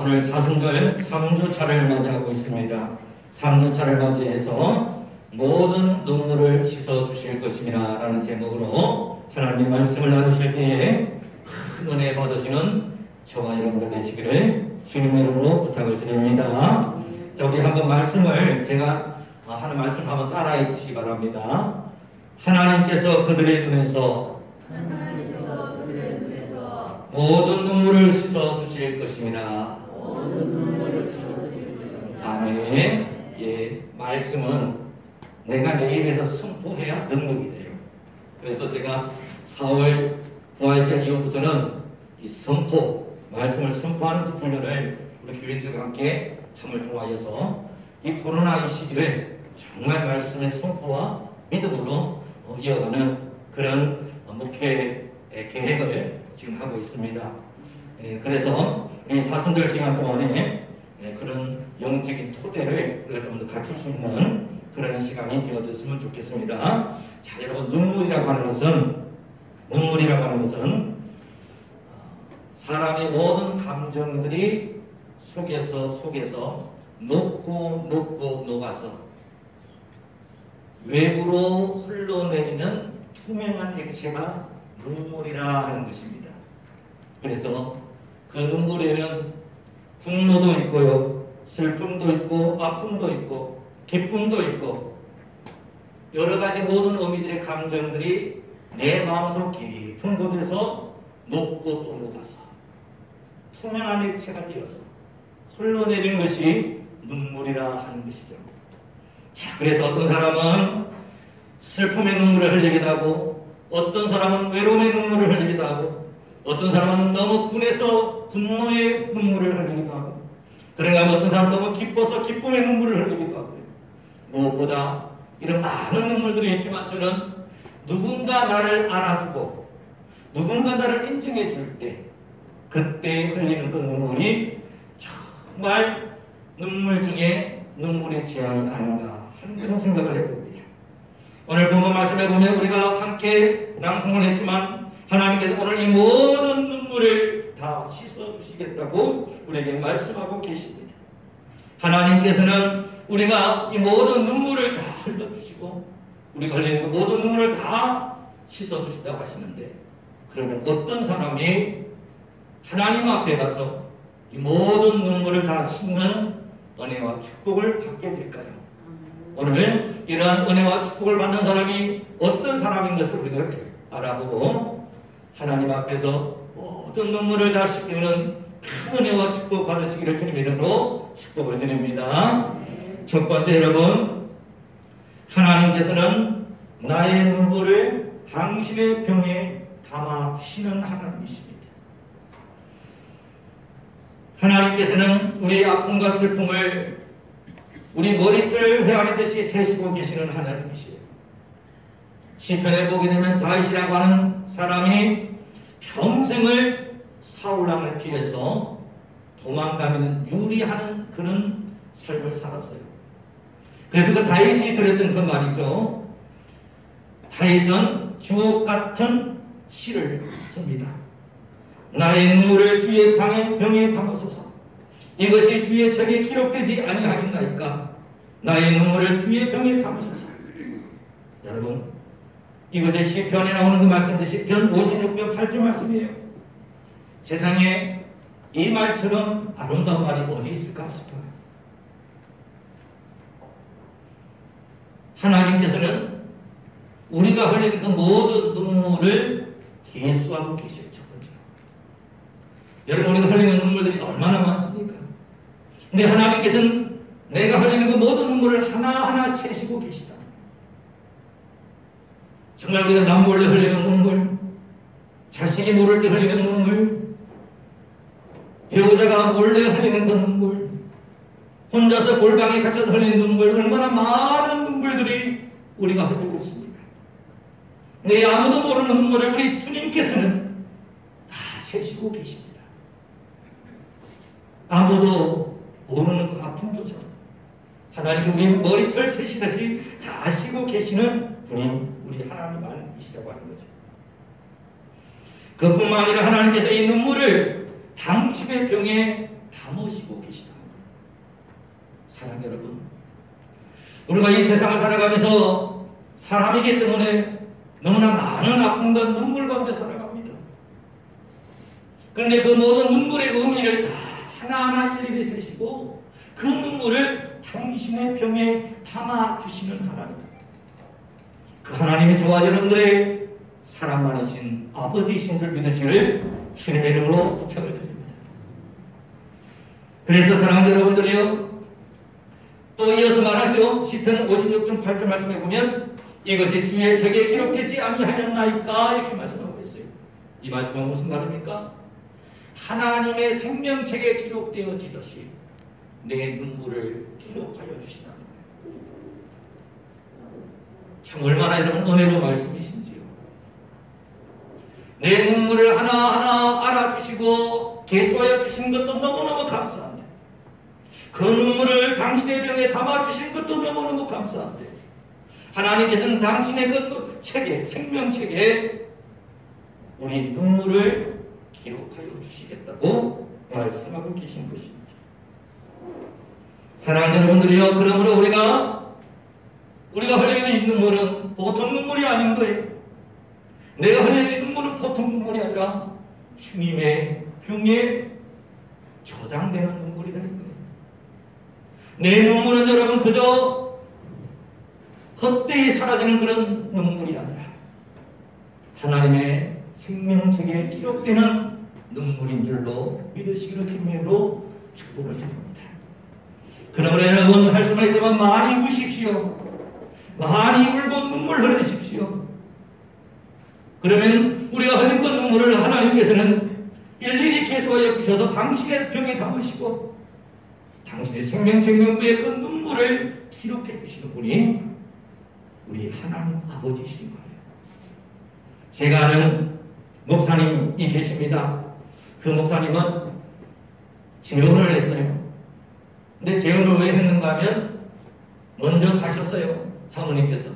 오늘 사순절 3주차를 맞이하고 있습니다. 3주차를 맞이해서 모든 눈물을 씻어주실 것입니다 라는 제목으로 하나님 말씀을 나누실 때에 큰 은혜 받으시는 저와 여러분들 되시기를 주님의 이름으로 부탁을 드립니다. 자, 우리 한번 말씀을 제가 하는 말씀 한번 따라해 주시기 바랍니다. 하나님께서 그들의 눈에서 모든 눈물을 씻어 주실 것입니다. 아멘. 예, 말씀은 내가 내 입에서 선포해야 능력이 돼요. 그래서 제가 4월 부활절 이후부터는 이 선포, 말씀을 선포하는 훈련을 우리 교인들과 함께 함을 통하여서 이 코로나 이 시기를 정말 말씀의 선포와 믿음으로 이어가는 그런 목회 계획을 지금 하고 있습니다. 그래서 이 사순절 기간 동안에 그런 영적인 토대를 우리가 좀 더 갖출 수 있는 그런 시간이 되어졌으면 좋겠습니다. 자, 여러분, 눈물이라고 하는 것은 사람의 모든 감정들이 속에서 녹고 녹아서 외부로 흘러내리는 투명한 액체가 눈물이라 하는 것입니다. 그래서 그 눈물에는 분노도 있고요, 슬픔도 있고, 아픔도 있고, 기쁨도 있고, 여러 가지 모든 의미들의 감정들이 내 마음속 깊은 곳에서 녹고 또 녹아서 투명한 액체가 되어서 흘러내리는 것이 눈물이라 하는 것이죠. 자, 그래서 어떤 사람은 슬픔의 눈물을 흘리기도 하고, 어떤 사람은 외로움의 눈물을 흘리기도 하고, 어떤 사람은 너무 분해서 분노의 눈물을 흘리기도 하고, 그런가 하면 어떤 사람은 너무 기뻐서 기쁨의 눈물을 흘리기도 하고요. 무엇보다 이런 많은 눈물들이 있지만 저는 누군가 나를 알아주고 누군가 나를 인정해 줄 때 그때 흘리는 그 눈물이 정말 눈물 중에 눈물의 재앙이 아닌가 하는 그런 생각을 해봅니다. 오늘 본문 말씀에 보면 우리가 함께 낭송을 했지만 하나님께서 오늘 이 모든 눈물을 다 씻어주시겠다고 우리에게 말씀하고 계십니다. 하나님께서는 우리가 이 모든 눈물을 다 흘려주시고 우리가 흘리는 그 모든 눈물을 다 씻어주신다고 하시는데, 그러면 어떤 사람이 하나님 앞에 가서 이 모든 눈물을 다 씻는 은혜와 축복을 받게 될까요? 오늘 이러한 은혜와 축복을 받는 사람이 어떤 사람인 것을 우리가 알아보고 하나님 앞에서 모든 눈물을 다 씻기는 큰 은혜와 축복 받으시기를 주님의 이름으로 축복을 드립니다. 첫 번째, 여러분, 하나님께서는 나의 눈물을 당신의 병에 담아주시는 하나님이십니다. 하나님께서는 우리의 아픔과 슬픔을 우리 머리털 헤아리듯이 세시고 계시는 하나님이시에요. 시편에 보게 되면 다윗이라고 하는 사람이 평생을 사울왕을 피해서 도망가면 유리하는 그런 삶을 살았어요. 그래서 그 다윗이 들었던 그 말이죠. 다윗은 주옥 같은 시를 씁니다. 나의 눈물을 주의 병에 담으소서. 이것이 주의 책에 기록되지 아니하였나이까. 나의 눈물을 주의 병에 담으소서. 여러분, 이것이 시편에 나오는 그 말씀인데 시편 56편 8절 말씀이에요. 세상에 이 말처럼 아름다운 말이 어디 있을까 싶어요. 하나님께서는 우리가 흘리는 그 모든 눈물을 계수하고 계시죠. 첫 번째. 여러분, 우리가 흘리는 눈물들이 얼마나 많습니까? 근데 하나님께서는 내가 흘리는 그 모든 눈물을 하나하나 세시고 계시다. 정말 우리가 남 몰래 흘리는 눈물, 자식이 모를 때 흘리는 눈물, 배우자가 몰래 흘리는 그 눈물, 혼자서 골방에 갇혀서 흘리는 눈물, 얼마나 많은 눈물들이 우리가 흘리고 있습니다. 근데 아무도 모르는 눈물을 우리 주님께서는 다 세시고 계십니다. 아무도 모르는 그 아픔조차 하나님께 우리 머리털 세시듯이 다 아시고 계시는 분이 우리 하나님이시라고 하는 거죠. 그뿐만 아니라 하나님께서 이 눈물을 당신의 병에 담으시고 계시다. 사랑 여러분, 우리가 이 세상을 살아가면서 사람이기 때문에 너무나 많은 아픔과 눈물 가운데 살아갑니다. 그런데 그 모든 눈물의 의미를 다 하나하나 일일이 세시고 그 눈물을 당신의 병에 담아주시는 하나님, 그 하나님이 저와 여러분들의 사랑 많으신 아버지이신 줄 믿으시기를 주님의 이름으로 부탁을 드립니다. 그래서 사랑하는 여러분들이요, 또 이어서 말하죠. 시편 56중 8절 말씀해 보면 이것이 주의 책에 기록되지 아니하였나이까 이렇게 말씀하고 있어요. 이 말씀은 무슨 말입니까? 하나님의 생명책에 기록되어지듯이 내 눈물을 기록하여 주시다. 참 얼마나 여러분 은혜로운 말씀이신지요. 내 눈물을 하나하나 알아주시고 계수하여 주신 것도 너무너무 감사합니다. 그 눈물을 당신의 병에 담아주신 것도 너무너무 감사한데 하나님께서는 당신의 그 책에, 생명책에 우리 눈물을 기록하여 주시겠다고 말씀하고 계신 것입니다. 사랑하는 여러분들이요, 그러므로 우리가 흘리는 이 눈물은 보통 눈물이 아닌 거예요. 내가 흘리는 눈물은 보통 눈물이 아니라 주님의 병에 저장되는 눈물이라는 거예요. 내 눈물은 여러분 그저 헛되이 사라지는 그런 눈물이 아니라 하나님의 생명책에 기록되는 눈물인 줄로 믿으시기를 주님으로 축복을 드립니다. 그러므로 여러분 할 수만 있다면 많이 우십시오. 많이 울고 눈물 흘리십시오. 그러면 우리가 흘린 그 눈물을 하나님께서는 일일이 계수하여 주셔서 당신의 병에 담으시고 당신의 생명책 명부에 그 눈물을 기록해 주시는 분이 우리 하나님 아버지이신 거예요. 제가 아는 목사님이 계십니다. 그 목사님은 재혼을 했어요. 근데 재혼을 왜 했는가 하면 먼저 가셨어요. 사모님께서.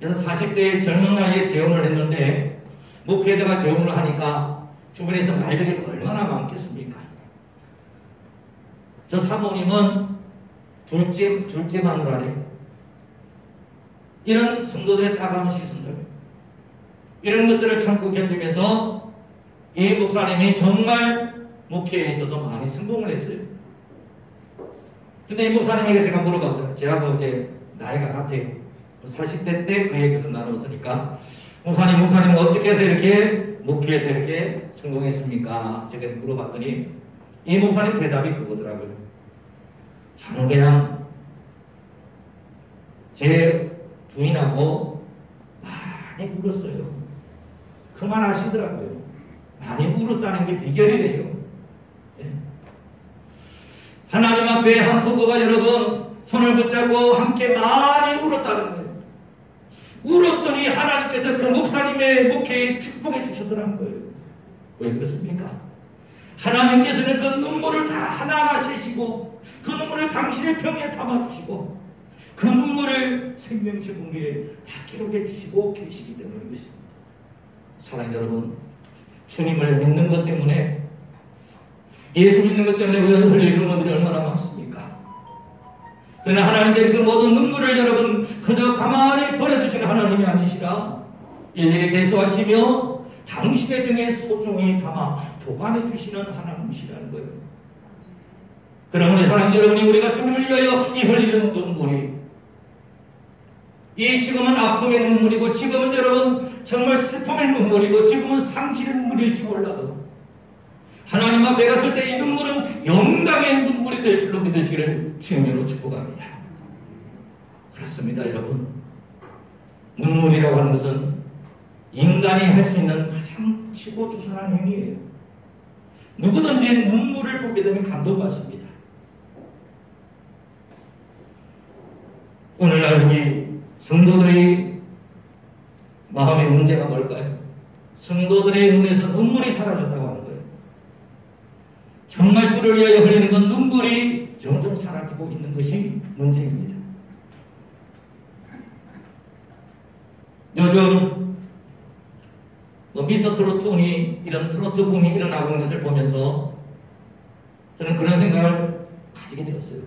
그래서 40대의 젊은 나이에 재혼을 했는데 목회자가 재혼을 하니까 주변에서 말들이 얼마나 많겠습니까? 저 사모님은 둘째 마누라래요. 이런 성도들의 따가운 시선들, 이런 것들을 참고 견디면서 이 목사님이 정말 목회에 있어서 많이 성공을 했어요. 근데 이 목사님에게 제가 물어봤어요. 제가 이제 나이가 같아요. 40대 때 그 얘기에서 나눴으니까 목사님 어떻게 해서 이렇게 목회에서 이렇게 성공했습니까? 제가 물어봤더니 이 목사님 대답이 그거더라고요. 저는 그냥 제 부인하고 많이 울었어요. 그만하시더라고요. 많이 울었다는 게 비결이래요. 네. 하나님 앞에 한 부부가 여러분 손을 붙잡고 함께 많이 울었다는 거예요. 울었더니 하나님께서 그 목사님의 목회에 축복해 주셨더라는 거예요. 왜 그렇습니까? 하나님께서는 그 눈물을 다 하나하나 세시고 그 눈물을 당신의 병에 담아주시고 그 눈물을 생명체 공개에 다 기록해 주시고 계시기 때문인 것입니다. 사랑하는 여러분, 주님을 믿는 것 때문에, 예수 믿는 것 때문에 우리가 흘리는 것들이 얼마나 많습니까? 그러나 하나님께서 그 모든 눈물을 여러분 그저 가만히 버려두시는 하나님이 아니시라 일일이 계수하시며 당신의 병에 소중히 담아 보관해 주시는 하나님이시라는 거예요. 그러므로 사랑하는 여러분이 우리가 주님을 위하여 이 흘리는 눈물이, 이 지금은 아픔의 눈물이고 지금은 여러분 정말 슬픔의 눈물이고 지금은 상실의 눈물일지 몰라도 하나님 앞에 갔을 때 이 눈물은 영광의 눈물이 될 줄로 믿으시기를 주님으로 축복합니다. 그렇습니다, 여러분. 눈물이라고 하는 것은 인간이 할 수 있는 가장 치고주선한 행위예요. 누구든지 눈물을 보게 되면 감동받습니다. 오늘날 우리 성도들의 마음의 문제가 뭘까요? 성도들의 눈에서 눈물이 사라졌다고 하는 거예요. 정말 주를 위하여 흘리는 건 눈물이 점점 사라지고 있는 것이 문제입니다. 요즘 미스터 트로트니 이런 트로트 붐이 일어나고 있는 것을 보면서 저는 그런 생각을 가지게 되었어요.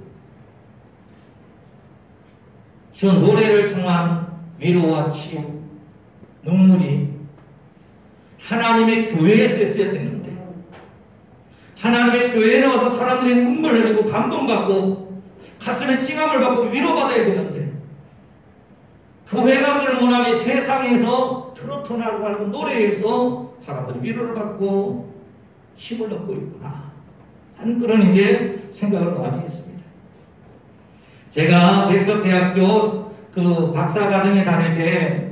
저 노래를 통한 위로와 치유, 눈물이 하나님의 교회에 쓰였어야 되는데, 하나님의 교회에 나와서 사람들이 눈물을 흘리고 감동받고 가슴에 찡함을 받고 위로받아야 되는데, 교회가 그걸 못하니 세상에서 트로트라고 하는 그 노래에서 사람들이 위로를 받고 힘을 얻고 있구나 하는 그런 이제 생각을 많이 했습니다. 제가 백석대학교 그 박사과정에 다닐 때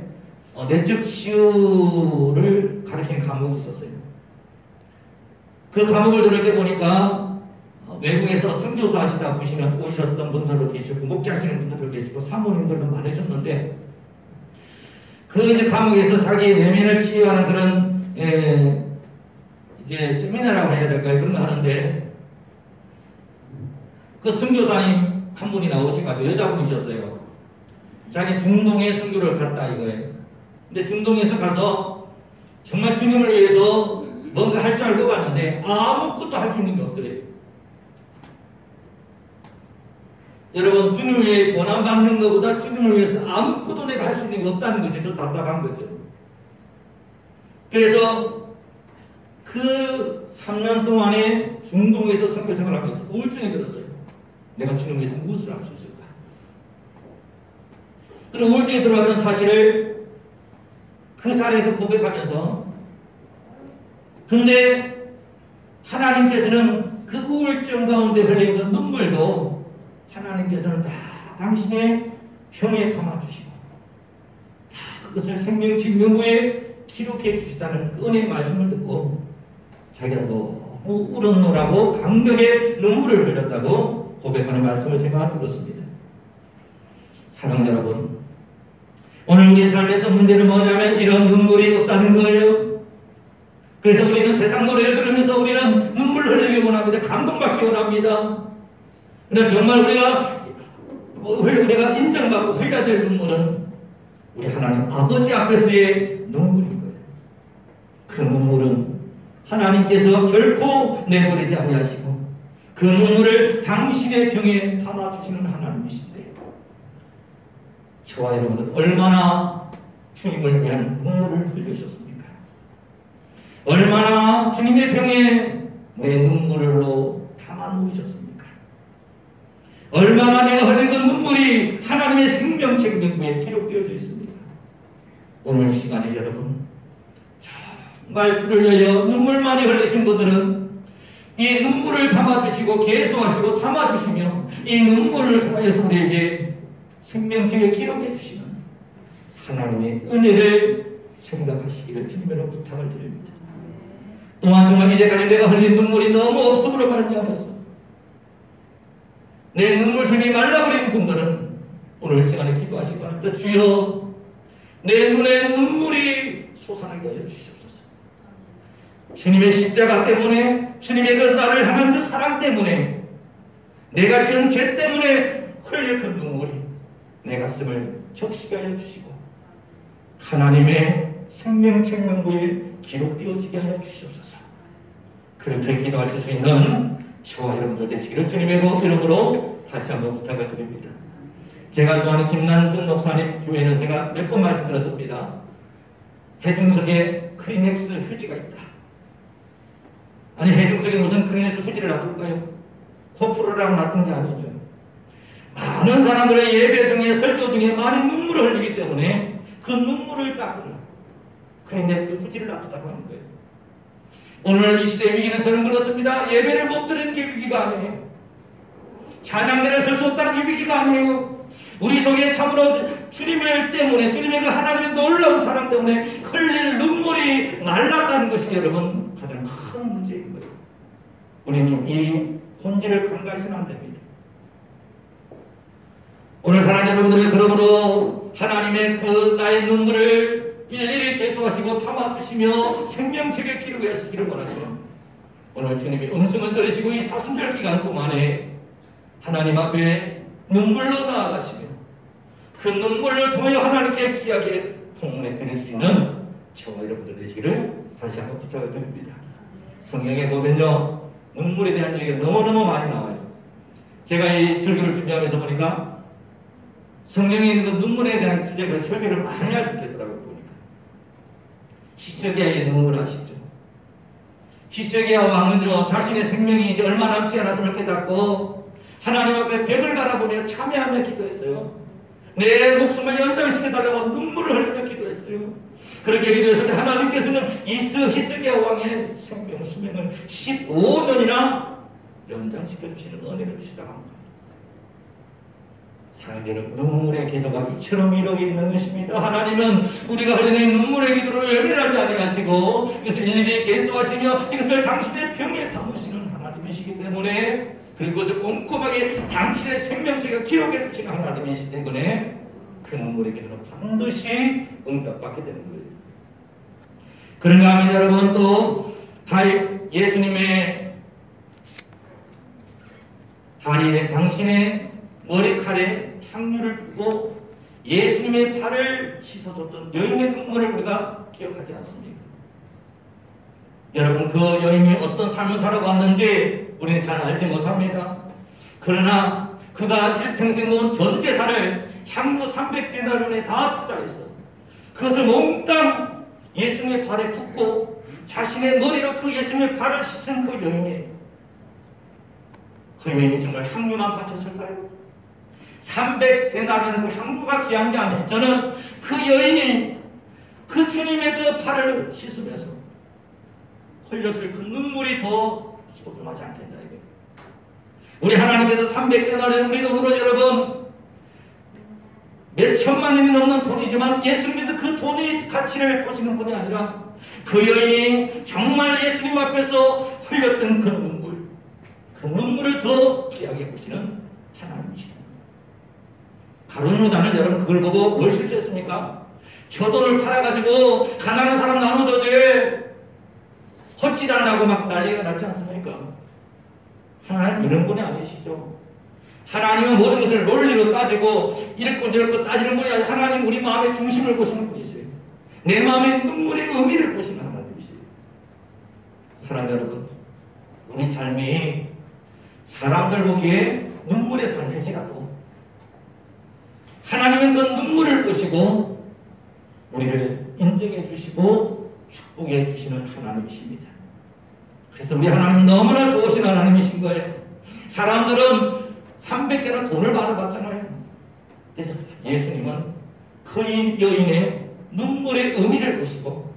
내적 치유를 가르치는 과목이 있었어요. 그 과목을 들을 때 보니까 외국에서 선교사 하시다 오셨던 분들도 계시고 목회하시는 분들도 계시고 사모님들도 많으셨는데, 그 이제 과목에서 자기 내면을 치유하는 그런 이제 세미나라고 해야 될까요? 그런 거 하는데, 그 선교사님 한 분이 나오셔가지고 여자분이셨어요. 자기 중동에 선교를 갔다 이거예요. 근데 중동에서 가서 정말 주님을 위해서 뭔가 할 줄 알고 갔는데 아무것도 할 수 있는 게 없더래요. 여러분, 주님을 위해 고난받는 것보다 주님을 위해서 아무것도 내가 할 수 있는 게 없다는 것이 더 답답한 거죠. 그래서 그 3년 동안에 중동에서 선교생활을 하면서 우울증이 들었어요. 내가 주님을 위해서 무엇을 할 수 있을까? 그리고 우울증이 들어왔던 사실을 그 자리에서 고백하면서, 근데 하나님께서는 그 우울증 가운데 흘린 그 눈물도 하나님께서는 다 당신의 병에 담아주시고 다 그것을 생명증명부에 기록해 주시다는 그 은혜의 말씀을 듣고 자기가 너무 울었노라고 강력의 눈물을 흘렸다고 고백하는 말씀을 제가 들었습니다. 사랑하는 여러분, 오늘 우리 삶에서 문제는 뭐냐면 이런 눈물이 없다는 거예요. 그래서 우리는 세상 노래를 들으면서 우리는 눈물 흘리기 원합니다. 감동받기 원합니다. 그러나 정말 우리가 인정받고 흘려야 될 눈물은 우리 하나님 아버지 앞에서의 눈물인 거예요. 그 눈물은 하나님께서 결코 내버리지 아니하시고 그 눈물을 당신의 병에 담아주시는 하나님이신데, 저와 여러분은 얼마나 주님을 위한 눈물을 흘리셨습니까? 얼마나 주님의 병에 내 눈물로 담아놓으셨습니까? 얼마나 내가 흘린 그 눈물이 하나님의 생명책 명부에 기록되어져 있습니까? 오늘 시간에 여러분, 정말 주를 위하여 눈물 많이 흘리신 분들은 이 눈물을 담아주시고 계수하시고 담아주시며 이 눈물을 통해서 우리에게 생명책에 기록해 주시는 하나님의 은혜를 생각하시기를 주님으로 부탁을 드립니다. 또한 정말 이제까지 내가 흘린 눈물이 너무 없음으로 말미암았어. 내 눈물샘이 말라버린 분들은 오늘 시간에 기도하시기 바랍니다. 주여, 내 눈에 눈물이 솟아나게 하여 주시옵소서. 주님의 십자가 때문에, 주님의 그 나를 향한 그 사랑 때문에, 내가 지은 죄 때문에 흘릴 그 눈물이 내 가슴을 적시게 하여 주시고 하나님의 생명책 명부에 기록되어지게 하여 주시옵소서. 그렇게 기도하실 수 있는 저와 여러분들 되시기를 주님의 이름으로 다시 한번 부탁을 드립니다. 제가 좋아하는 김난준 목사님 교회는 제가 몇 번 말씀드렸습니다. 해중석에 크리넥스 휴지가 있다. 아니, 해중석에 무슨 크리넥스 휴지를 놔둘까요? 코프로라고 놔둔 게 아니죠. 많은 사람들의 예배 중에, 설교 중에 많은 눈물을 흘리기 때문에 그 눈물을 닦으려고 크리넥스 휴지를 놔두다고 하는 거예요. 오늘 이 시대의 위기는 저는 그렇습니다. 예배를 못 드리는 게 위기가 아니에요. 찬양대를 설 수 없다는 게 위기가 아니에요. 우리 속에 참으로 주님을 때문에, 주님의 그 하나님의 놀라운 사랑 때문에 흘릴 눈물이 말랐다는 것이 여러분 가장 큰 문제인 거예요. 우리는 이 본질을 간과해서는 안 됩니다. 오늘 사랑하는 여러분들, 그러므로 하나님의 그 나의 눈물을 일일이 계수하시고 담아주시며 생명책에 기록하시기를 원하시며, 오늘 주님이 음성을 들으시고 이 사순절 기간 동안에 하나님 앞에 눈물로 나아가시며 그 눈물을 통하여 하나님께 귀하게 봉헌해 드릴 수 있는 저와 여러분들 되시기를 다시 한번 부탁을 드립니다. 성경에 보면요, 눈물에 대한 얘기가 너무너무 많이 나와요. 제가 이 설교를 준비하면서 보니까 성경에 있는 그 눈물에 대한 주제가 설교를 많이 할 수 있겠더라고요. 보니까 히스기야의 눈물 아시죠? 히스기야 왕은요, 자신의 생명이 이제 얼마 남지 않았음을 깨닫고 하나님 앞에 벽을 바라보며 참회하며 기도했어요. 내 목숨을 연장시켜달라고 눈물을 흘리며 기도했어요. 그렇게 기도했을 때 하나님께서는 히스기야 왕의 수명을 15년이나 연장시켜주시는 은혜를 주시다고 합니다. 사랑하는 여러분, 눈물의 기도가 이처럼 이루어져 있는 것입니다. 하나님은 우리가 흘리는 눈물의 기도를 외면하지 아니하시고 이것을 일일이 계수하시며 이것을 당신의 병에 담으시는 하나님이시기 때문에, 그리고 그것을 꼼꼼하게 당신의 생명체가 기록해 주시는 하나님이시기 때문에 그 눈물의 기도는 반드시 응답받게 되는 거예요. 그런가 하면 여러분, 또 예수님의 다리에, 당신의 머리칼에 향유를 두고 예수님의 발을 씻어줬던 여인의 눈물을 우리가 기억하지 않습니까? 여러분, 그 여인이 어떤 삶을 살아왔는지 우리는 잘 알지 못합니다. 그러나 그가 일평생 모은 전 재산을 향유 300데나리온에 다 투자했어. 그것을 몽땅 예수님의 발에 붓고 자신의 머리로 그 예수님의 발을 씻은 그 여인이 정말 향유만 바쳤을까요? 300데나리온 그 향유가 귀한 게 아니에요. 저는 그 여인이 그 주님의 그 발을 씻으면서 흘렸을 그 눈물이 더 소중하지 않겠나 이거예요. 우리 하나님께서 300데나리온 우리 돈으로 여러분 몇 천만 원이 넘는 돈이지만 예수님께서 그 돈의 가치를 보시는 분이 아니라 그 여인이 정말 예수님 앞에서 흘렸던 그 눈물을 더 귀하게 보시는 하나님이십니다. 가룟 유다는 여러분 그걸 보고 뭘 실수했습니까? 저 돈을 팔아가지고 가난한 사람 나눠줘야지, 헛짓 안 하고 막 난리가 났지 않습니까? 하나님 이런 분이 아니시죠. 하나님은 모든 것을 논리로 따지고 이렇고 저렇고 따지는 분이 아니라 하나님 우리 마음의 중심을 보시는 분이세요. 내 마음의 눈물의 의미를 보시는 하나님이세요. 사랑하는 여러분, 우리 삶이 사람들 보기에 눈물의 삶일지라도 하나님은 그 눈물을 보시고 우리를 인정해 주시고 축복해 주시는 하나님이십니다. 그래서 우리 하나님 너무나 좋으신 하나님이신 거예요. 사람들은 300개는 돈을 받아봤잖아요. 그래서 예수님은 그 여인의 눈물의 의미를 보시고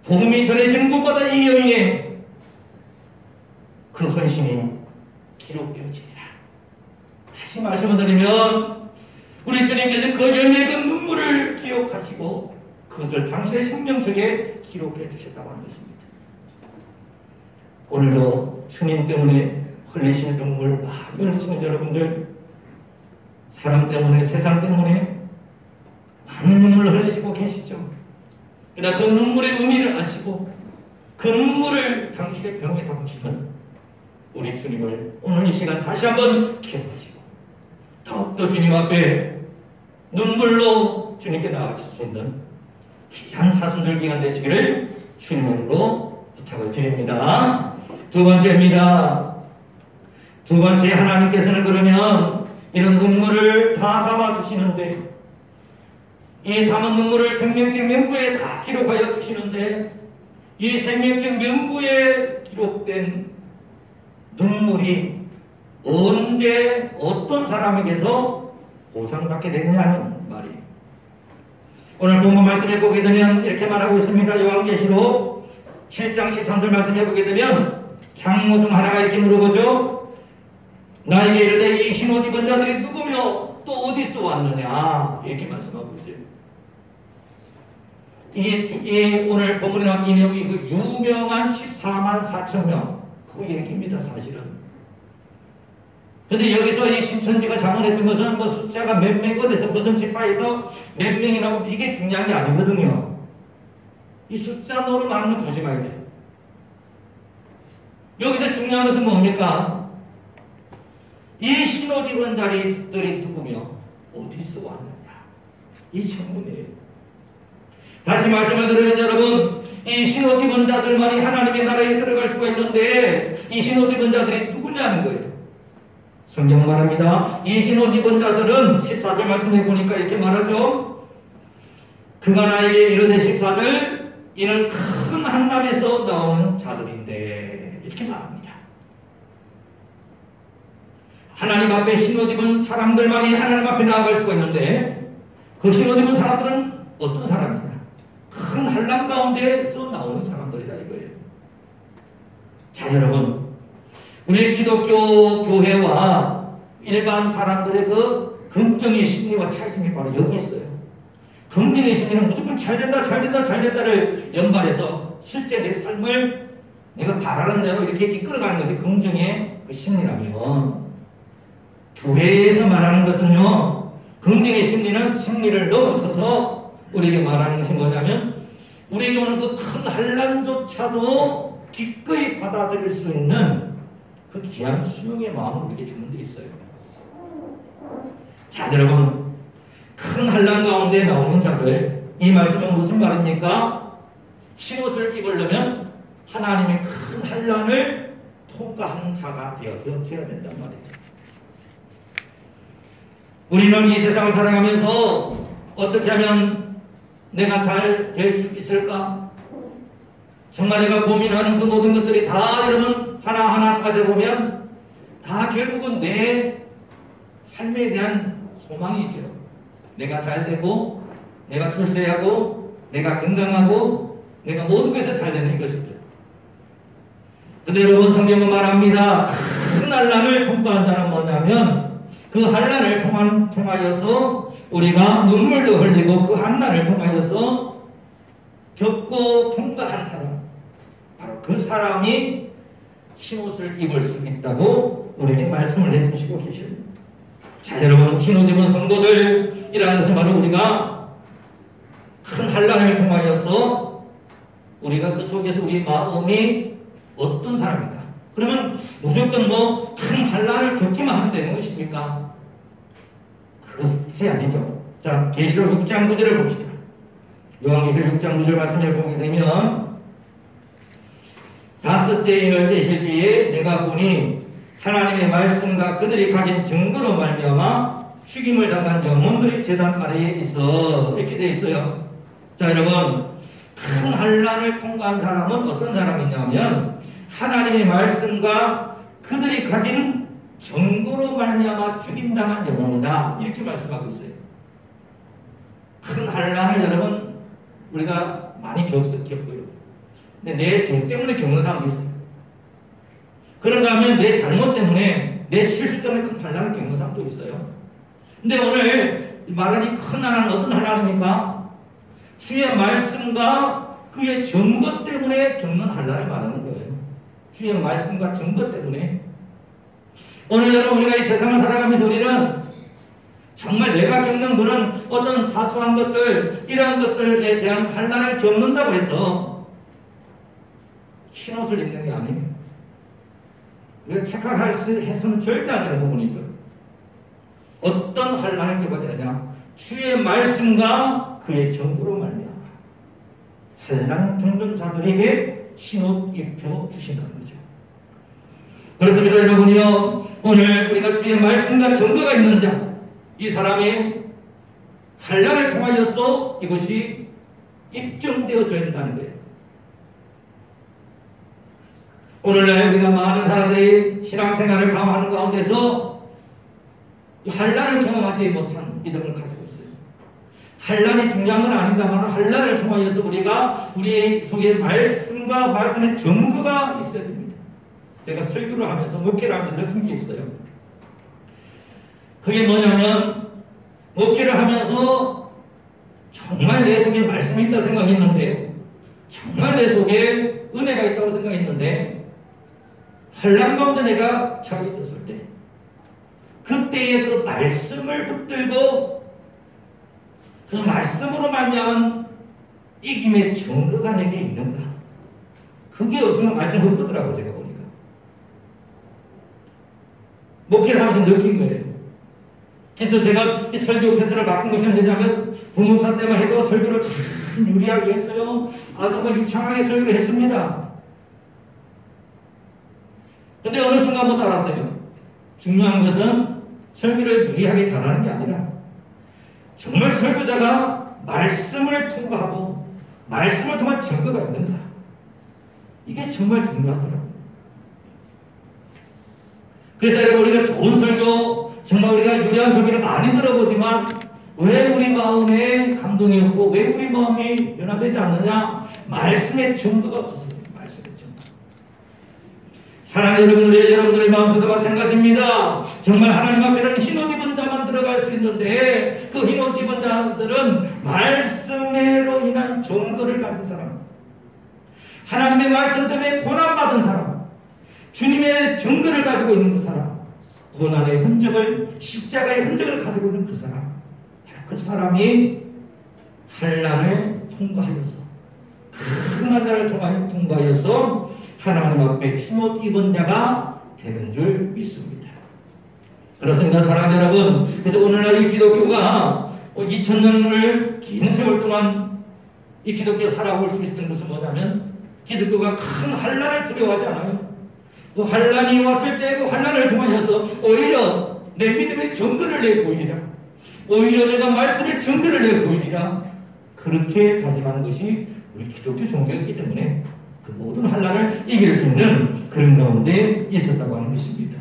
복음이 전해지는 곳마다 이 여인의 그 헌신이 기록되어지리라. 다시 말씀을 드리면 우리 주님께서 그 여인의 그 눈물을 기억하시고 그것을 당신의 생명책에 기록해 주셨다고 하는 것입니다. 오늘도 주님 때문에 흘리시는 눈물 많이 흘리시는 여러분들, 사람 때문에 세상 때문에 많은 눈물을 흘리시고 계시죠. 그러나 그 눈물의 의미를 아시고 그 눈물을 당신의 병에 담으시는 우리 주님을 오늘 이 시간 다시 한번 기억하시고 더욱더 주님 앞에 눈물로 주님께 나아가실 수 있는 귀한 사순절 기간 되시기를 주님으로 부탁을 드립니다. 두 번째입니다. 두 번째, 하나님께서는 그러면 이런 눈물을 다 담아주시는데 이 담은 눈물을 생명책 명부에 다 기록하여 주시는데 이 생명책 명부에 기록된 눈물이 언제 어떤 사람에게서 보상받게 되느냐는 말이에요. 오늘 본문 말씀해 보게 되면 이렇게 말하고 있습니다. 요한계시록 7장 13절 말씀해 보게 되면 장모 중 하나가 이렇게 물어보죠. 나에게 이르되 이 흰옷 입은 자들이 누구며 또 어디서 왔느냐, 이렇게 말씀하고 있어요. 이게 오늘 본문에 나온 이 내용이 그 유명한 14만 4천 명 그 얘기입니다. 사실은. 근데 여기서 이 신천지가 자문했던 것은 뭐 숫자가 몇 명 어디서 무슨 지파에서 몇 명이라고 이게 중요한 게 아니거든요. 이 숫자 노름하는 건 조심해야 돼요. 여기서 중요한 것은 뭡니까? 이 흰옷 입은 자들이 누구며 어디서 왔느냐, 이 질문이에요. 다시 말씀을 드리면 여러분, 이 신옷 입은 자들만이 하나님의 나라에 들어갈 수가 있는데 이 신옷 입은 자들이 누구냐는 거예요. 성경 말합니다. 이 신옷 입은 자들은 14절 말씀해 보니까 이렇게 말하죠. 그가 나에게 이르되 14절 이는 큰 한남에서 나오는 자들인데 이렇게 말합니다. 하나님 앞에 신옷 입은 사람들만이 하나님 앞에 나아갈 수가 있는데 그 신옷 입은 사람들은 어떤 사람이냐? 큰 한람 가운데서 나오는 사람들이라 이거예요. 자, 여러분, 우리 기독교 교회와 일반 사람들의 그 긍정의 심리와 차이점이 바로 여기 있어요. 긍정의 심리는 무조건 잘된다를 연발해서 실제 내 삶을 내가 바라는 대로 이렇게 이끌어가는 것이 긍정의 그 심리라면, 교회에서 말하는 것은요, 긍정의 심리는 심리를 넘어서서 우리에게 말하는 것이 뭐냐면, 우리에게 오는 그 큰 한란조차도 기꺼이 받아들일 수 있는 그 귀한 수용의 마음을 우리에게 주는 데 있어요. 자, 여러분, 큰 한란 가운데 나오는 자들, 이 말씀은 무슨 말입니까? 흰옷을 입으려면 하나님의 큰 한란을 통과하는 자가 되어야 된단 말이에요. 우리는 이 세상을 살아가면서 어떻게 하면 내가 잘 될 수 있을까? 정말 내가 고민하는 그 모든 것들이 다 여러분 하나하나 따져보면 다 결국은 내 삶에 대한 소망이죠. 내가 잘 되고, 내가 출세하고, 내가 건강하고, 내가 모든 것에서 잘 되는 것이죠. 근데 여러분, 성경은 말합니다. 큰 한란을 통과한 자는 뭐냐면, 그 한란을 통하여서 우리가 눈물도 흘리고 그 한란을 통하여서 겪고 통과한 사람, 바로 그 사람이 흰옷을 입을 수 있다고 우리에게 말씀을 해주시고 계십니다. 자, 여러분, 흰옷 입은 성도들이라는 것은 바로 우리가 큰 한란을 통하여서 우리가 그 속에서 우리 마음이 어떤 사람인가? 그러면 무조건 큰 한란을 겪기만 하면 되는 것입니까? 그것이 아니죠. 자, 계시록 6장 9절을 봅시다. 요한계시록 6장 9절 말씀을 보게 되면, 다섯째 인을 떼실 때에 내가 보니 하나님의 말씀과 그들이 가진 증거로 말미암아 죽임을 당한 영혼들이 제단 아래에 있어, 이렇게 되어 있어요. 자, 여러분, 큰 한란을 통과한 사람은 어떤 사람이냐면 하나님의 말씀과 그들이 가진 증거로 말미암아 죽임당한 영혼이다, 이렇게 말씀하고 있어요. 큰 한란을 여러분 우리가 많이 겪고요. 근데 내 죄 때문에 겪는 사람도 있어요. 그런가 하면 내 잘못 때문에, 내 실수 때문에 큰 한란을 겪는 사람도 있어요. 근데 오늘 말하니 큰 한란은 어떤 한란입니까? 주의 말씀과 그의 증거 때문에 겪는 한란을 말하는 거예요. 주의 말씀과 증거 때문에. 오늘 여러분, 우리가 이 세상을 살아가면서 우리는 정말 내가 겪는 그런 어떤 사소한 것들, 이러한 것들에 대한 한란을 겪는다고 해서 흰옷을 입는 게 아니에요. 우리가 착각했으면 절대 안 되는 부분이죠. 어떤 한란을 겪어야 되냐? 주의 말씀과 그의 정보로 말미암아 한란 겪는 자들에게 흰옷 입혀 주신다는 거죠. 그렇습니다, 여러분이요. 오늘 우리가 주의 말씀과 정보가 있는 자, 이 사람이 한란을 통하여서 이것이 입증되어져야 한다는 거예요. 오늘날 우리가 많은 사람들이 신앙생활을 강화하는 가운데서 한란을 경험하지 못한 믿음을 가지고 있어요. 한란이 중요한 건 아닙니다만 한란을 통하여서 우리가 우리 속에 말씀과 말씀의 증거가 있어야 됩니다. 제가 설교를 하면서, 목회를 하면서 느낀 게 있어요. 그게 뭐냐면, 목회를 하면서 정말 내 속에 말씀이 있다고 생각했는데, 정말 내 속에 은혜가 있다고 생각했는데, 한란 가운데 내가 처해 있었을 때, 그때의 그 말씀을 붙들고 그 말씀으로 말미암은 이김의 증거가 내게 있는가? 그게 없으면 완전 헛거더라고, 제가 보니까. 목회를 하면서 느낀 거예요. 그래서 제가 이 설교 패턴을 바꾼 것이 언제냐면 부목사 때만 해도 설교를 참 유리하게 했어요. 아주 그 유창하게 설교를 했습니다. 근데 어느 순간부터 알았어요. 중요한 것은 설교를 유리하게 잘하는 게 아니라 정말 설교자가 말씀을 통과하고 말씀을 통한 증거가 있는가. 이게 정말 중요하더라고요. 그래서 여러분 우리가 좋은 설교, 정말 우리가 유리한 설교를 많이 들어보지만 왜 우리 마음에 감동이 없고 왜 우리 마음이 변화되지 않느냐? 말씀의 증거가 없어서 말씀의 증거. 사랑하는 여러분들의 마음속도 마찬가지입니다. 정말 하나님 앞에는 흰옷 입은 자만 들어갈 수 있는데 그 흰옷 입은 자들은 말씀으로 인한 증거를 가진 사람, 하나님의 말씀 때문에 고난받은 사람, 주님의 증거를 가지고 있는 그 사람, 고난의 흔적을, 십자가의 흔적을 가지고 있는 그 사람, 그 사람이 환난을 통과하여서, 큰 환난을 통과하여서 하나님 앞에 흰옷 입은 자가 되는 줄 믿습니다. 그렇습니다. 사랑하는 여러분. 그래서 오늘날 이 기독교가 2000년을 긴 세월 동안 이 기독교가 살아올 수 있었던 것은 뭐냐면 기독교가 큰 환난을 두려워하지 않아요. 그 환난이 왔을 때 그 환난을 통하여서 오히려 내 믿음의 증거를 내보이리라. 오히려 내가 말씀의 증거를 내보이리라. 그렇게 다짐하는 것이 우리 기독교 종교였기 때문에 그 모든 환난을 이길 수 있는 그런 가운데 있었다고 하는 것입니다.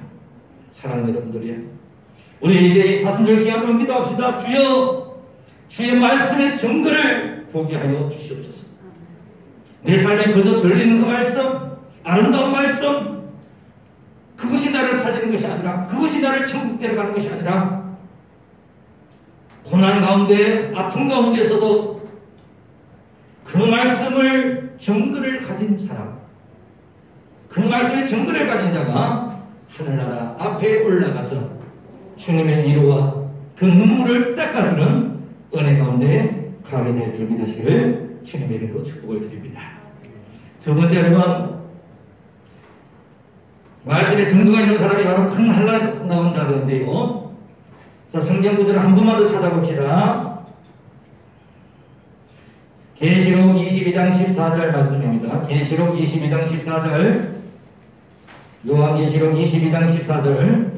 사랑하는 여러분들이요. 우리 이제 이 사순절 기한으로 기도합시다. 주여, 주의 말씀의 증거를 보게 하여 주시옵소서. 내 삶에 그저 들리는 그 말씀, 아름다운 말씀, 그것이 나를 살리는 것이 아니라, 그것이 나를 천국 데려가는 것이 아니라, 고난 가운데, 아픔 가운데서도 그 말씀을 증거를 가진 사람, 그 말씀의 증거를 가진 자가 하늘나라 앞에 올라가서 주님의 위로와 그 눈물을 닦아주는 은혜 가운데 가게 될 줄 믿으시기를 주님의 이름으로 축복을 드립니다. 두 번째 여러분, 말씀에 증거가 있는 사람이 바로 큰 환난에서 나온 자들인데요. 자, 성경 구절을 한 번만 더 찾아봅시다. 계시록 22장 14절 말씀입니다. 계시록 22장 14절, 요한계시록 22장 14절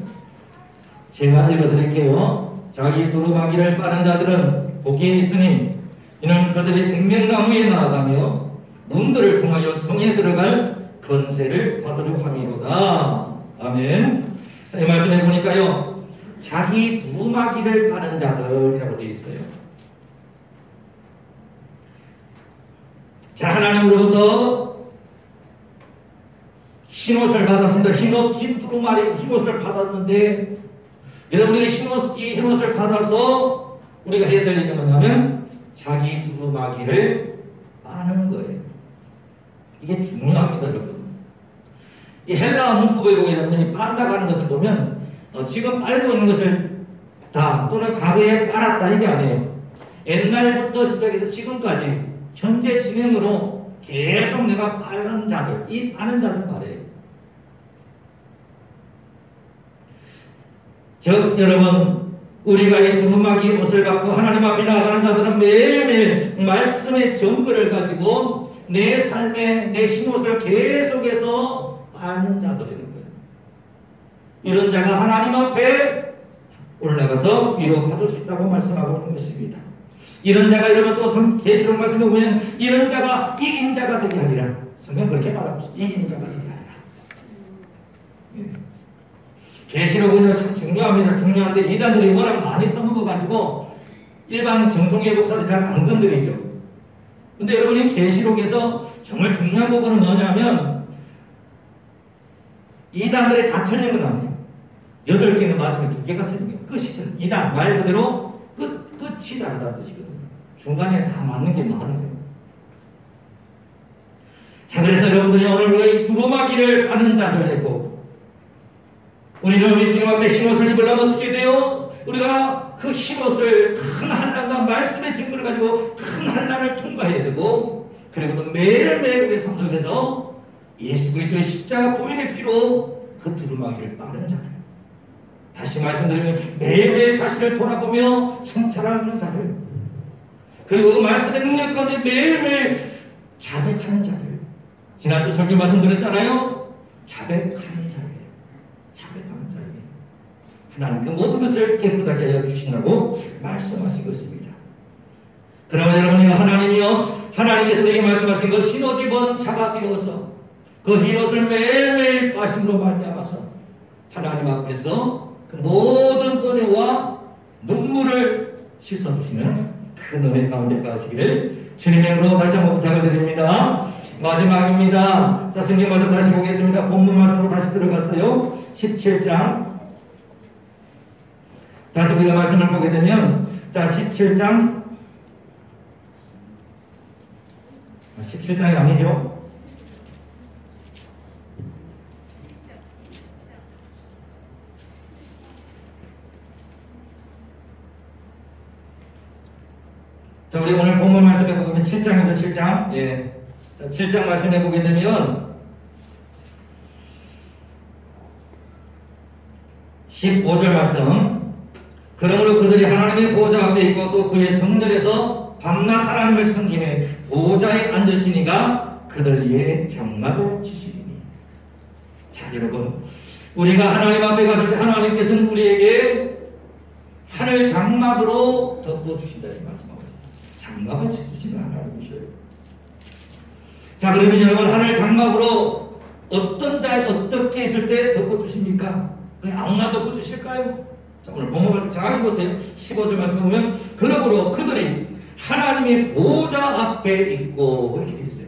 제가 읽어드릴게요. 자기 두루마기를 빠는 자들은 복이 있으니 이는 그들이 생명나무에 나아가며 문들을 통하여 성에 들어갈 건세를 받으려 함이로다. 아멘. 자, 이 말씀해 보니까요, 자기 두루마기를 빠는 자들이라고 되어 있어요. 자, 하나님으로부터 흰옷을 받았습니다. 흰 두루마리, 흰옷을 받았는데, 여러분, 우리가 이 흰옷을 받아서 우리가 해야 될 일은 뭐냐면, 자기 두루마기를 빠는 거예요. 이게 중요합니다, 여러분. 이 헬라어 문법을 보게 되면, 이 빤다고 하는 것을 보면, 지금 빨고 있는 것을 다, 또는 과거에 빨았다, 이게 아니에요. 옛날부터 시작해서 지금까지, 현재 진행으로 계속 내가 빠는 자들, 이 빠는 자들 말이에요. 즉, 여러분, 우리가 이 두루마기 옷을 받고 하나님 앞에 나아가는 자들은 매일매일 말씀의 증거를 가지고 내 삶에 내 흰옷을 계속해서 빠는 자들이라는 거예요. 이런 자가 하나님 앞에 올라가서 위로받을 수 있다고 말씀하고 있는 것입니다. 이런 자가, 이러면 또 계시록 말씀에 보면 이런 자가 이긴 자가 되게 하리라. 성경 그렇게 말하고 있어요. 이긴 자가 되게 하리라. 계시록은요 참 중요합니다. 중요한데 이단들이 워낙 많이 써먹어가지고 일반 정통의 목사들이 잘 안 건드리죠. 근데 여러분이 계시록에서 정말 중요한 부분은 뭐냐면 이단들이 다 틀린 건 아니에요. 8개는 맞으면 2개가 틀린 거예요. 끝이 틀린. 이단 말 그대로 끝이 다르다는 뜻이거든요. 중간에 다 맞는 게 많아요. 자, 그래서 여러분들이 오늘 우리 두루마기를 빠는 자들 했고, 우리는 우리 주님 앞에 흰옷을 입으려면 어떻게 돼요? 우리가 그 흰옷을 큰 환난과 말씀의 증거를 가지고 큰 환난을 통과해야 되고, 그리고 또 매일매일 우리 삶 속에서 예수 그리스도의 십자가 보혈의 피로 그 두루마기를 빠는 자들. 다시 말씀드리면 매일매일 자신을 돌아보며 성찰하는 자들, 그리고 그 말씀의 능력 가운데 매일매일 자백하는 자들. 지난주 설교 말씀드렸잖아요. 자백하는 자예요. 자백하는 자예요. 하나님 그 모든 것을 깨끗하게 하여 주신다고 말씀하신 것입니다. 그러면 여러분이요, 하나님께서 내게 말씀하신 것, 흰옷 입은 자가 되어서 그 흰옷을 매일매일 빠심으로 말미암아서 하나님 앞에서 그 모든 은혜와 눈물을 씻어주시는 큰 은혜 가운데 가시기를 주님의 이름으로 다시 한번 부탁을 드립니다. 마지막입니다. 자, 성경 말씀 다시 보겠습니다. 본문 말씀으로 다시 들어갔어요. 17장. 다시 우리가 말씀을 보게 되면, 자, 17장이 아니죠. 자, 우리 오늘 본문 말씀해 보면 7장이죠, 7장. 예. 자, 7장 말씀해 보게 되면 15절 말씀. 그러므로 그들이 하나님의 보좌 앞에 있고 또 그의 성전에서 밤낮 하나님을 섬기며 보좌에 앉으시니가 그들 위에 장막을 치시리니. 자, 여러분, 우리가 하나님 앞에 갔을 때 하나님께서는 우리에게 하늘 장막으로 덮어주신다 이 말씀하고 있습니다. 장막을 치주시는 하나님이셔요. 자, 그러면 여러분, 하늘 장막으로 어떤 자에 어떻게 있을 때 덮어주십니까? 그냥 아무나 덮어주실까요? 자, 오늘 본문을 잘 보세요. 15절 말씀 보면, 그러므로 그들이 하나님의 보좌 앞에 있고, 이렇게 되어 있어요.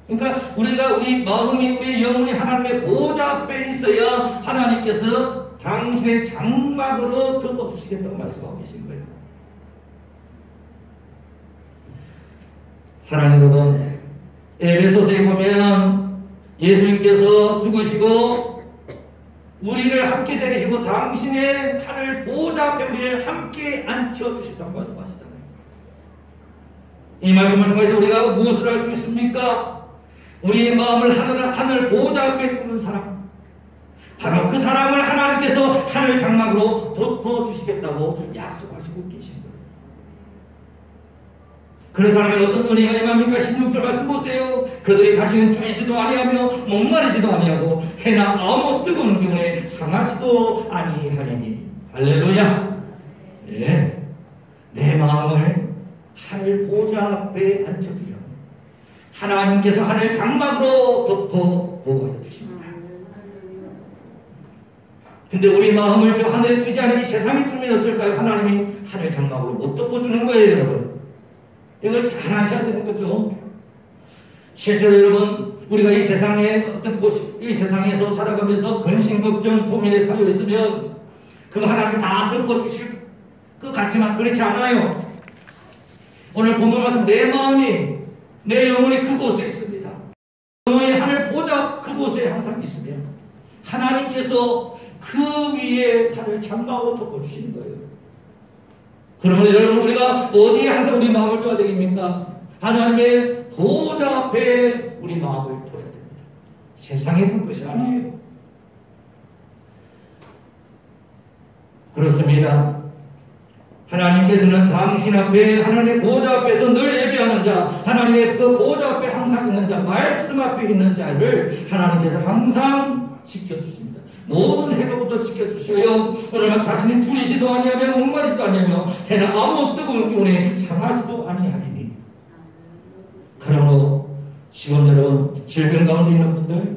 그러니까 우리 마음이, 우리 영혼이 하나님의 보좌 앞에 있어야 하나님께서 당신의 장막으로 덮어주시겠다고 말씀하고 계신 거예요. 사랑하는 여러분, 에베소서에 보면 예수님께서 죽으시고 우리를 함께 데리시고 당신의 하늘 보좌 앞에 우리를 함께 앉혀주셨다고 말씀하시잖아요. 이 말씀을 통해서 우리가 무엇을 할 수 있습니까? 우리의 마음을 하늘 보좌 앞에 두는 사람, 바로 그 사람을 하나님께서 하늘 장막으로 덮어주시겠다고 약속하시고 계신 거예요. 그런 사람의 어떤 은혜가 임합니까? 16절 말씀 보세요. 그들이 다시는 줄이지도 아니하며 목마르지도 아니하고 해나 아무 뜨거운 기운에 상하지도 아니하리니. 할렐루야. 네. 내 마음을 하늘 보좌 앞에 앉혀주려 하나님께서 하늘 장막으로 덮어 보호해 주십니다. 근데 우리 마음을 저 하늘에 두지 않은 이 세상에 두면 어떨까요? 하나님이 하늘 장막으로 못 덮어주는 거예요, 여러분. 이걸 잘 아셔야 되는 거죠. 실제로 여러분, 우리가 이 세상에 어떤 이 세상에서 살아가면서 근심, 걱정, 고민에 쌓여 있으면 그거 하나님이 다 덮어주실 것 같지만 그렇지 않아요. 오늘 본문 말씀, 내 마음이, 내 영혼이 그곳에 있습니다. 영혼이 하늘 보좌 그곳에 항상 있으면 하나님께서 그 위에 하늘 장막으로 덮어주시는 거예요. 그러면 여러분, 우리가 어디에 항상 우리 마음을 둬야 되겠습니까? 하나님의 보좌 앞에 우리 마음을 둬야 됩니다. 세상에 둔 것이 아니에요. 그렇습니다. 하나님께서는 당신 앞에, 하나님의 보좌 앞에서 늘 예배하는 자, 하나님의 그 보좌 앞에 항상 있는 자, 말씀 앞에 있는 자를 하나님께서 항상 지켜주십니다. 모든 해로부터 지켜주셔요. 그러나 다시는 줄이지도 아니하며 목마르지도 아니하며 해나 아무 뜨거운 기운에 상하지도 아니하리니. 그러므로 지금 여러분 질병 가운데 있는 분들,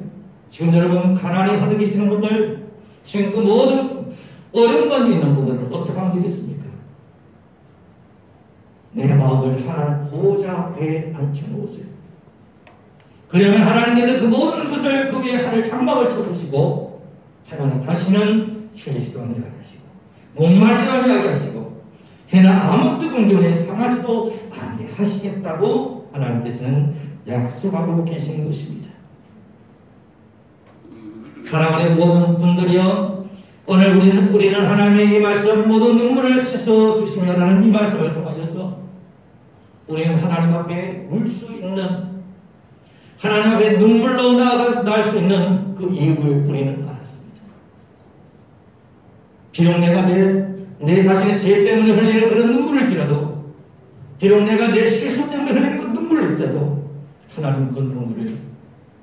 지금 여러분 가난에 허덕이시는 분들, 지금 그 모든 어려움 가운데 있는 분들은 어떻게 하면 되겠습니까? 내 마음을 하나님 보좌 앞에 앉혀놓으세요. 그러면 하나님께서 그 모든 것을 그 위에 하늘 장막을 쳐주시고 하나님 다시는 줄이지도 아니하게 하시고 목마르지도 아니하게 하시고 해나 아무 뜨거운 기운에 상하지도 아니하시겠다고 하나님께서는 약속하고 계신 것입니다. 사랑하는 모든 분들이여, 오늘 우리는 하나님의 이 말씀 모든 눈물을 씻어 주시며라는 이 말씀을 통하여서 우리는 하나님 앞에 울 수 있는, 하나님 앞에 눈물로 나아갈 수 있는 그 이유를 우리는 알았습니다. 비록 내가 내 자신의 죄 때문에 흘리는 그런 눈물을지라도, 비록 내가 내 실수 때문에 흘리는 그 눈물을지라도, 하나님 그 눈물을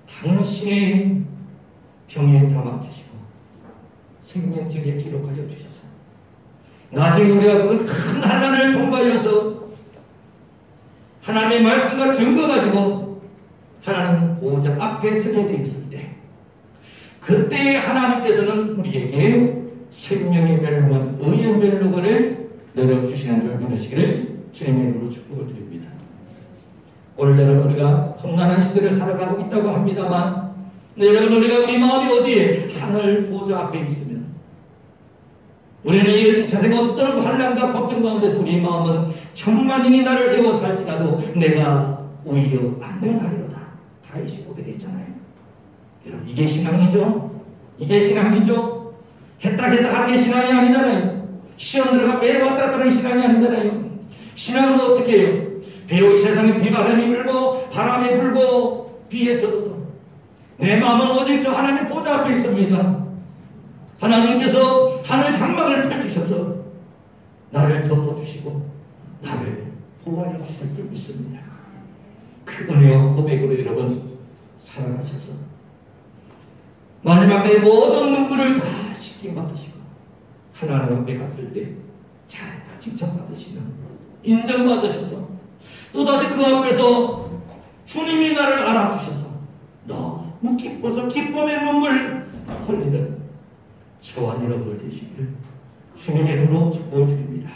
당신의 병에 담아주시고 생명책에 기록하여 주셔서 나중에 우리가 그 큰 환난을 통과하여서 하나님의 말씀과 증거 가지고 하나님 보호자 앞에 서게 되었을 때, 그때 하나님께서는 우리에게 생명의 멸류관, 의의 멸류관을 내려주시는 줄 믿으시기를 주님의 이름으로 축복을 드립니다. 오늘날은 우리가 험난한 시대를 살아가고 있다고 합니다만, 여러분, 우리 마음이 어디에? 하늘 보호자 앞에 있으면 우리는 이 세상 어떤 환난과 고통 가운데서 우리 마음은 천만인이 나를 에워살지라도 내가 오히려 안녕하리로다. 다윗이 고백했잖아요. 여러분, 이게 신앙이죠? 이게 신앙이죠? 했다 하는 게 신앙이 아니잖아요. 시험 들어가 매일 왔다 갔다 하는 신앙이 아니잖아요. 신앙은 어떻게 해요? 비록 세상에 비바람이 불고 바람이 불고 비에 젖어도 내 마음은 오직 저 하나님 보좌 앞에 있습니다. 하나님께서 하늘 장막을 펼치셔서 나를 덮어주시고 나를 보호하여 주실 줄 믿습니다. 그 은혜와 고백으로 여러분 살아가셔서 마지막 때 모든 눈물을 다 씻김 받으시고 하나님 앞에 갔을 때 잘했다 칭찬받으시는, 인정받으셔서 또다시 그 앞에서 주님이 나를 알아주셔서 너무 기뻐서 기쁨의 눈물 흘리는 저와 여러분들 되시기를 주님의 이름으로 축복을 드립니다.